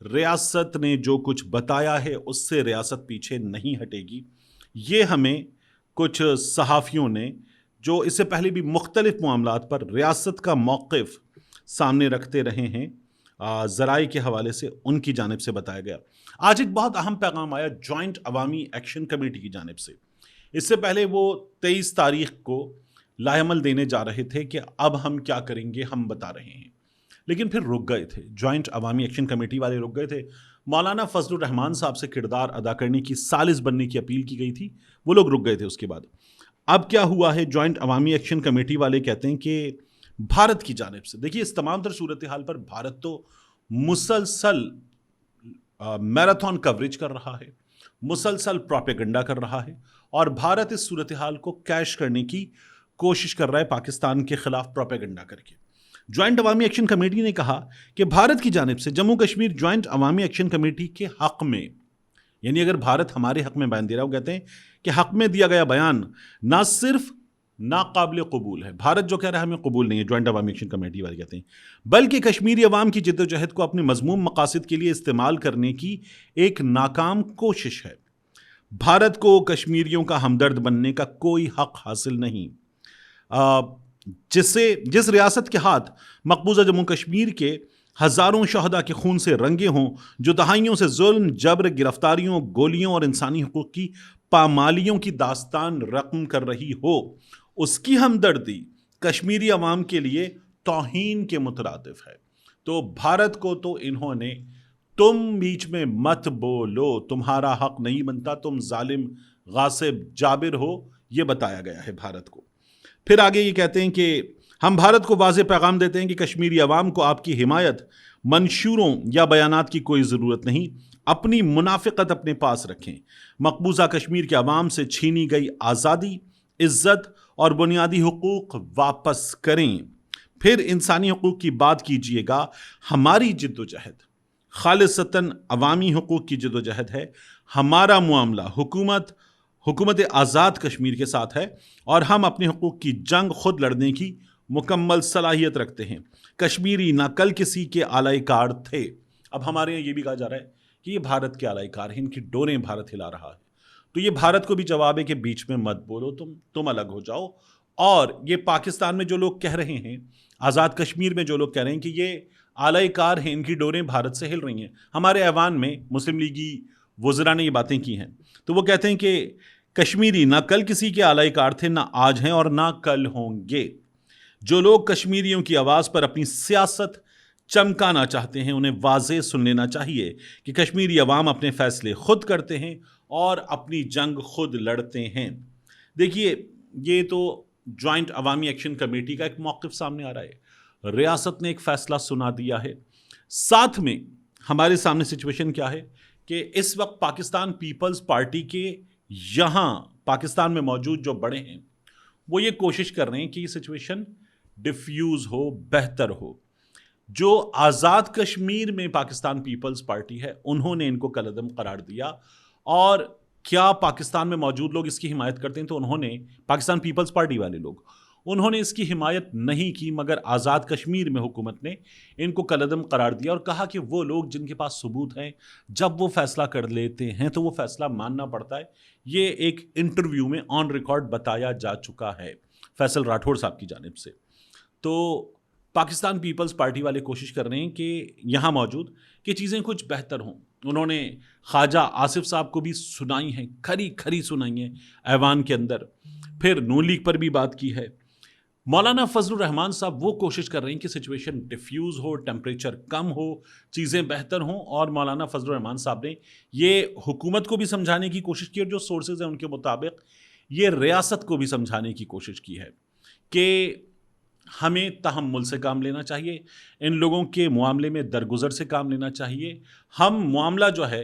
ریاست نے جو کچھ بتایا ہے اس سے ریاست پیچھے نہیں ہٹے گی. یہ ہمیں کچھ صحافیوں نے جو اس سے پہلے بھی مختلف معاملات پر ریاست کا موقف سامنے رکھتے رہے ہیں ذرائع کے حوالے سے, ان کی جانب سے بتایا گیا. آج ایک بہت اہم پیغام آیا جوائنٹ عوامی ایکشن کمیٹی کی جانب سے. اس سے پہلے وہ 23 تاریخ کو لائحہ دینے جا رہے تھے کہ اب ہم کیا کریں گے, ہم بتا رہے ہیں, لیکن پھر رک گئے تھے. جوائنٹ عوامی ایکشن کمیٹی والے رک گئے تھے. مولانا فضل الرحمان صاحب سے کردار ادا کرنے کی, ثالث بننے کی اپیل کی گئی تھی, وہ لوگ رک گئے تھے. اس کے بعد اب کیا ہوا ہے, جوائنٹ عوامی ایکشن کمیٹی والے کہتے ہیں کہ بھارت کی جانب سے, دیکھیے اس تمام تر صورتحال پر بھارت تو مسلسل میراتھن کوریج کر رہا ہے, مسلسل پروپیگنڈا کر رہا ہے, اور بھارت اس صورتحال کو کیش کرنے کی کوشش کر رہا ہے پاکستان کے خلاف پروپیگنڈا کر کے. جوائنٹ عوامی ایکشن کمیٹی نے کہا کہ بھارت کی جانب سے جموں کشمیر جوائنٹ عوامی ایکشن کمیٹی کے حق میں, یعنی اگر بھارت ہمارے حق میں بیان دے رہا ہے, وہ کہتے ہیں کہ حق میں دیا گیا بیان نہ صرف ناقابل قبول ہے, بھارت جو کہہ رہا ہے ہمیں قبول نہیں ہے, جوائنٹ عوامی ایکشن کمیٹی والے کہتے ہیں, بلکہ کشمیری عوام کی جد و جہد کو اپنے مذموم مقاصد کے لیے استعمال کرنے کی ایک ناکام کوشش ہے. بھارت کو کشمیریوں کا ہمدرد بننے کا کوئی حق حاصل نہیں. جس ریاست کے ہاتھ مقبوضہ جموں کشمیر کے ہزاروں شہداء کے خون سے رنگے ہوں, جو دہائیوں سے ظلم, جبر, گرفتاریوں, گولیوں اور انسانی حقوق کی پامالیوں کی داستان رقم کر رہی ہو, اس کی ہمدردی کشمیری عوام کے لیے توہین کے مترادف ہے. تو بھارت کو تو انہوں نے تم بیچ میں مت بولو, تمہارا حق نہیں بنتا, تم ظالم, غاصب, جابر ہو, یہ بتایا گیا ہے بھارت کو. پھر آگے یہ کہتے ہیں کہ ہم بھارت کو واضح پیغام دیتے ہیں کہ کشمیری عوام کو آپ کی حمایت, منشوروں یا بیانات کی کوئی ضرورت نہیں. اپنی منافقت اپنے پاس رکھیں. مقبوضہ کشمیر کے عوام سے چھینی گئی آزادی, عزت اور بنیادی حقوق واپس کریں. پھر انسانی حقوق کی بات کیجیے گا. ہماری جد و جہد خالصتاً عوامی حقوق کی جد و جہد ہے. ہمارا معاملہ حکومت آزاد کشمیر کے ساتھ ہے, اور ہم اپنے حقوق کی جنگ خود لڑنے کی مکمل صلاحیت رکھتے ہیں. کشمیری نہ کل کسی کے آلائی کار تھے. اب ہمارے یہاں یہ بھی کہا جا رہا ہے کہ یہ بھارت کے آلائی کار ہیں, ان کی ڈوریں بھارت ہلا رہا ہے. تو یہ بھارت کو بھی جواب ہے کہ بیچ میں مت بولو, تم الگ ہو جاؤ. اور یہ پاکستان میں جو لوگ کہہ رہے ہیں, آزاد کشمیر میں جو لوگ کہہ رہے ہیں کہ یہ آلائی کار ہیں, ان کی ڈوریں بھارت سے ہل رہی ہیں, ہمارے ایوان میں مسلم لیگی وزراء نے یہ باتیں کی ہیں. تو وہ کہتے ہیں کہ کشمیری نہ کل کسی کے آلائی کار تھے, نہ آج ہیں اور نہ کل ہوں گے. جو لوگ کشمیریوں کی آواز پر اپنی سیاست چمکانا چاہتے ہیں, انہیں واضح سن لینا چاہیے کہ کشمیری عوام اپنے فیصلے خود کرتے ہیں اور اپنی جنگ خود لڑتے ہیں. دیکھیے یہ تو جوائنٹ عوامی ایکشن کمیٹی کا ایک موقف سامنے آ رہا ہے. ریاست نے ایک فیصلہ سنا دیا ہے. ساتھ میں ہمارے سامنے سچویشن کیا ہے کہ اس وقت پاکستان پیپلز پارٹی کے یہاں پاکستان میں موجود جو بڑے ہیں, وہ یہ کوشش کر رہے ہیں کہ یہ سچویشن ڈیفیوز ہو, بہتر ہو. جو آزاد کشمیر میں پاکستان پیپلز پارٹی ہے, انہوں نے ان کو کالعدم قرار دیا. اور کیا پاکستان میں موجود لوگ اس کی حمایت کرتے ہیں؟ تو انہوں نے, پاکستان پیپلز پارٹی والے لوگ, انہوں نے اس کی حمایت نہیں کی, مگر آزاد کشمیر میں حکومت نے ان کو کالعدم قرار دیا اور کہا کہ وہ لوگ جن کے پاس ثبوت ہیں, جب وہ فیصلہ کر لیتے ہیں تو وہ فیصلہ ماننا پڑتا ہے. یہ ایک انٹرویو میں آن ریکارڈ بتایا جا چکا ہے فیصل راٹھوڑ صاحب کی جانب سے. تو پاکستان پیپلز پارٹی والے کوشش کر رہے ہیں کہ یہاں موجود کہ چیزیں کچھ بہتر ہوں. انہوں نے خواجہ آصف صاحب کو بھی سنائی ہیں, کھری سنائی ہیں ایوان کے اندر. پھر نون لیگ پر بھی بات کی ہے. مولانا فضل الرحمان صاحب وہ کوشش کر رہے ہیں کہ سچویشن ڈیفیوز ہو, ٹیمپریچر کم ہو, چیزیں بہتر ہوں. اور مولانا فضل الرحمان صاحب نے یہ حکومت کو بھی سمجھانے کی کوشش کی, اور جو سورسز ہیں ان کے مطابق یہ ریاست کو بھی سمجھانے کی کوشش کی ہے کہ ہمیں تحمل سے کام لینا چاہیے, ان لوگوں کے معاملے میں درگزر سے کام لینا چاہیے. ہم معاملہ جو ہے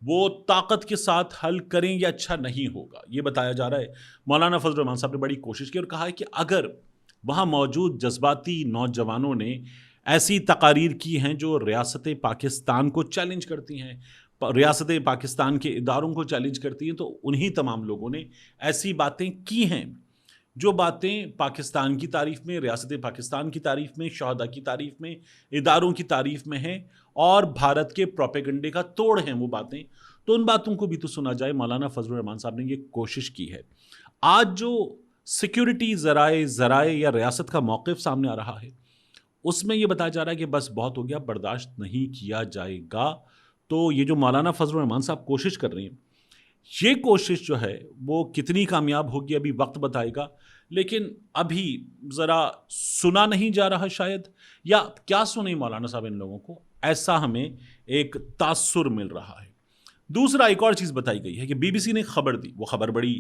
وہ طاقت کے ساتھ حل کریں یا اچھا نہیں ہوگا, یہ بتایا جا رہا ہے. مولانا فضل الرحمان صاحب نے بڑی کوشش کی اور کہا ہے کہ اگر وہاں موجود جذباتی نوجوانوں نے ایسی تقاریر کی ہیں جو ریاست پاکستان کو چیلنج کرتی ہیں, ریاست پاکستان کے اداروں کو چیلنج کرتی ہیں, تو انہی تمام لوگوں نے ایسی باتیں کی ہیں جو باتیں پاکستان کی تعریف میں، ریاست پاکستان کی تعریف میں، شہداء کی تعریف میں، اداروں کی تعریف میں ہیں اور بھارت کے پروپیگنڈے کا توڑ ہیں وہ باتیں، تو ان باتوں کو بھی تو سنا جائے۔ مولانا فضل الرحمان صاحب نے یہ کوشش کی ہے۔ آج جو سیکیورٹی ذرائع یا ریاست کا موقف سامنے آ رہا ہے، اس میں یہ بتایا جا رہا ہے کہ بس بہت ہو گیا، برداشت نہیں کیا جائے گا۔ تو یہ جو مولانا فضل الرحمان صاحب کوشش کر رہے ہیں، یہ کوشش جو ہے وہ کتنی کامیاب ہوگی ابھی وقت بتائے گا، لیکن ابھی ذرا سنا نہیں جا رہا شاید، یا کیا سنیں مولانا صاحب ان لوگوں کو، ایسا ہمیں ایک تاثر مل رہا ہے۔ دوسرا ایک اور چیز بتائی گئی ہے کہ بی بی سی نے خبر دی، وہ خبر بڑی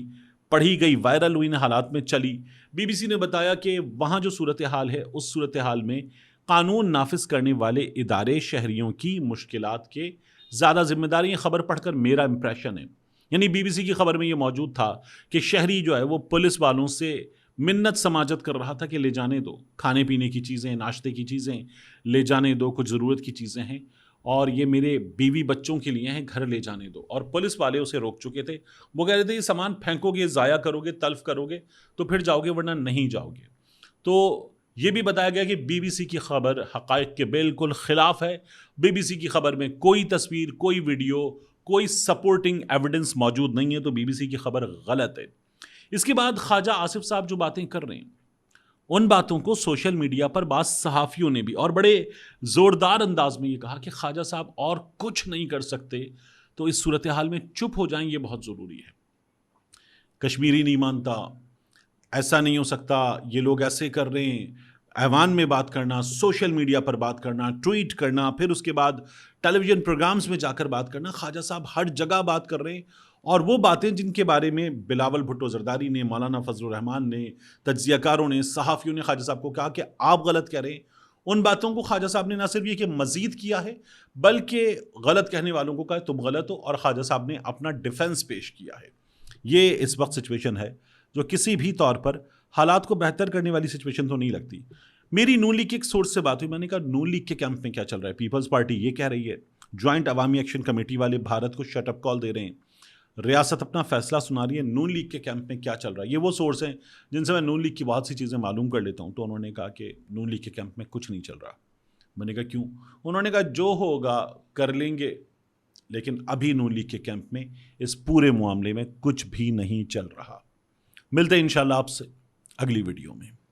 پڑھی گئی، وائرل ہوئی، حالات میں چلی۔ بی بی سی نے بتایا کہ وہاں جو صورتحال ہے، اس صورتحال میں قانون نافذ کرنے والے ادارے شہریوں کی مشکلات کے زیادہ ذمہ داری۔ یہ خبر پڑھ کر میرا امپریشن ہے، یعنی بی بی سی کی خبر میں یہ موجود تھا کہ شہری جو ہے وہ پولیس والوں سے منت سماجت کر رہا تھا کہ لے جانے دو، کھانے پینے کی چیزیں، ناشتے کی چیزیں لے جانے دو، کچھ ضرورت کی چیزیں ہیں اور یہ میرے بیوی بچوں کے لیے ہیں، گھر لے جانے دو۔ اور پولیس والے اسے روک چکے تھے، وہ کہہ رہے تھے یہ سامان پھینکو گے، ضائع کرو گے، تلف کرو گے تو پھر جاؤ گے، ورنہ نہیں جاؤ گے۔ تو یہ بھی بتایا گیا کہ بی بی سی کی خبر حقائق کے بالکل خلاف ہے۔ بی بی سی کی خبر میں کوئی تصویر، کوئی ویڈیو، کوئی سپورٹنگ ایویڈنس موجود نہیں ہے، تو بی بی سی کی خبر غلط ہے۔ اس کے بعد خواجہ آصف صاحب جو باتیں کر رہے ہیں، ان باتوں کو سوشل میڈیا پر بعض صحافیوں نے بھی اور بڑے زوردار انداز میں یہ کہا کہ خواجہ صاحب اور کچھ نہیں کر سکتے، تو اس صورتحال میں چپ ہو جائیں، یہ بہت ضروری ہے۔ کشمیری نہیں مانتا، ایسا نہیں ہو سکتا، یہ لوگ ایسے کر رہے ہیں، ایوان میں بات کرنا، سوشل میڈیا پر بات کرنا، ٹویٹ کرنا، پھر اس کے بعد ٹیلی ویژن پروگرامز میں جا کر بات کرنا۔ خواجہ صاحب ہر جگہ بات کر رہے ہیں، اور وہ باتیں جن کے بارے میں بلاول بھٹو زرداری نے، مولانا فضل الرحمان نے، تجزیہ کاروں نے، صحافیوں نے خواجہ صاحب کو کہا کہ آپ غلط کہہ رہے ہیں، ان باتوں کو خواجہ صاحب نے نہ صرف یہ کہ مزید کیا ہے، بلکہ غلط کہنے والوں کو کہا تم غلط ہو، اور خواجہ صاحب نے اپنا ڈیفنس پیش کیا ہے۔ یہ اس وقت سچویشن ہے جو کسی بھی طور پر حالات کو بہتر کرنے والی سچویشن تو نہیں لگتی۔ میری نون لیگ کے ایک سورس سے بات ہوئی، میں نے کہا نون لیگ کے کیمپ میں کیا چل رہا ہے؟ پیپلز پارٹی یہ کہہ رہی ہے، جوائنٹ عوامی ایکشن کمیٹی والے بھارت کو شٹ اپ کال دے رہے ہیں، ریاست اپنا فیصلہ سنا رہی ہے، نون لیگ کے کیمپ میں کیا چل رہا ہے؟ یہ وہ سورس ہیں جن سے میں نون لیگ کی بہت سی چیزیں معلوم کر لیتا ہوں۔ تو انہوں نے کہا کہ نون لیگ کے کیمپ میں کچھ نہیں چل رہا۔ میں نے کہا کیوں؟ انہوں نے کہا جو ہوگا کر لیں گے، لیکن ابھی نون لیگ کے کیمپ میں اس پورے معاملے میں کچھ بھی نہیں چل رہا۔ ملتے ہیں انشاءاللہ آپ سے اگلی ویڈیو میں۔